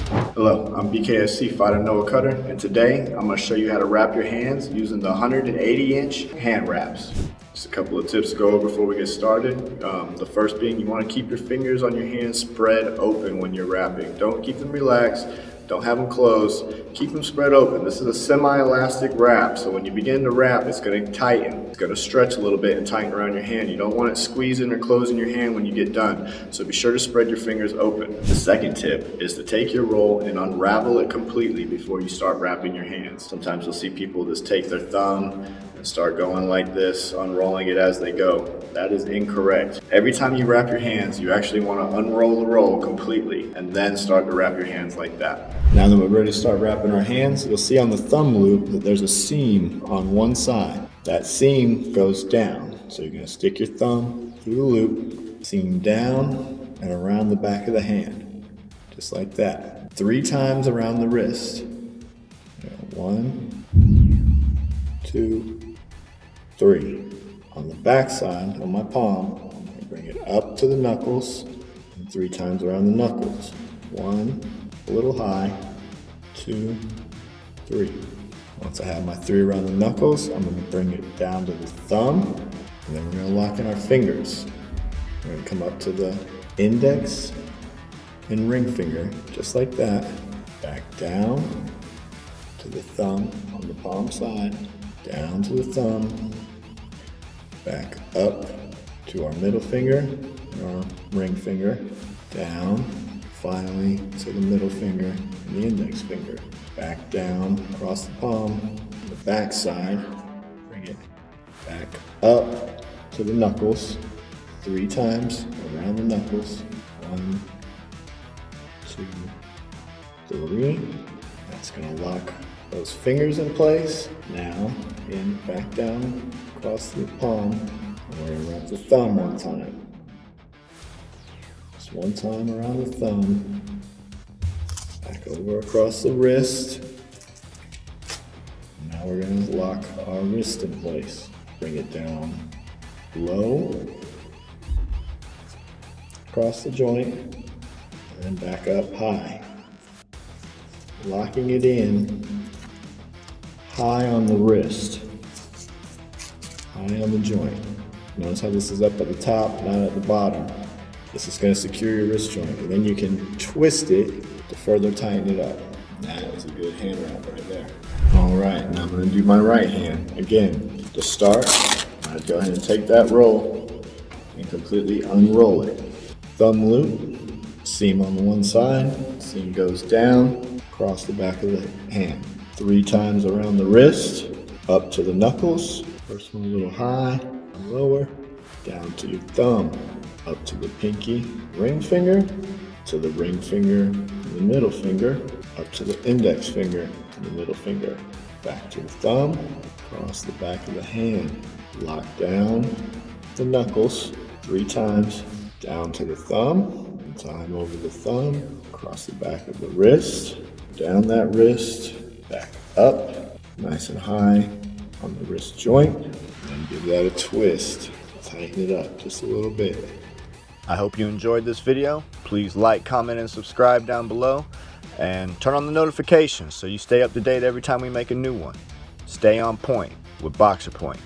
Hello, I'm BKFC Fighter Noah Cutter, and today I'm going to show you how to wrap your hands using the 180-inch hand wraps. Just a couple of tips to go over before we get started. The first being, you want to keep your fingers on your hands spread open when you're wrapping. Don't keep them relaxed, don't have them closed, keep them spread open. This is a semi-elastic wrap, so when you begin to wrap, it's going to tighten. It's going to stretch a little bit and tighten around your hand. You don't want it squeezing or closing your hand when you get done, so be sure to spread your fingers open. The second tip is to take your roll and unravel it completely before you start wrapping your hands. Sometimes you'll see people just take their thumb and start going like this, unrolling it as they go. That is incorrect. Every time you wrap your hands, you actually want to unroll the roll completely and then start to wrap your hands like that. Now that we're ready to start wrapping our hands, you'll see on the thumb loop that there's a seam on one side. That seam goes down. So you're going to stick your thumb through the loop, seam down and around the back of the hand. Just like that. 3 times around the wrist. 1, 2, 3. On the back side, on my palm, I'm going to bring it up to the knuckles and 3 times around the knuckles. 1, a little high, 2, 3. Once I have my 3 around the knuckles, I'm going to bring it down to the thumb, and then we're going to lock in our fingers. We're going to come up to the index and ring finger, just like that. Back down to the thumb on the palm side, down to the thumb, back up to our middle finger and our ring finger, down, finally to the middle finger and the index finger, back down across the palm, the back side, bring it back up to the knuckles, 3 times around the knuckles, 1, 2, 3. That's going to lock those fingers in place. Now, in, back down across the palm, and we're going to wrap the thumb one time. Just one time around the thumb, back over across the wrist. Now we're going to lock our wrist in place. Bring it down low, across the joint, and then back up high. Locking it in high on the wrist, high on the joint. Notice how this is up at the top, not at the bottom. This is going to secure your wrist joint, and then you can twist it to further tighten it up. That is a good hand wrap right there. All right, now I'm going to do my right hand. Again, to start, I'm going to go ahead and take that roll and completely unroll it. Thumb loop, seam on the one side, seam goes down, across the back of the hand. 3 times around the wrist, up to the knuckles. First one a little high, lower, down to your thumb, up to the pinky ring finger, to the ring finger and the middle finger, up to the index finger and the middle finger, back to the thumb, across the back of the hand, lock down the knuckles 3 times, down to the thumb, one time over the thumb, across the back of the wrist, down that wrist, back up, nice and high on the wrist joint, and give that a twist. Tighten it up just a little bit. I hope you enjoyed this video. Please like, comment, and subscribe down below, and turn on the notifications so you stay up to date every time we make a new one. Stay on point with BOXERPOINT.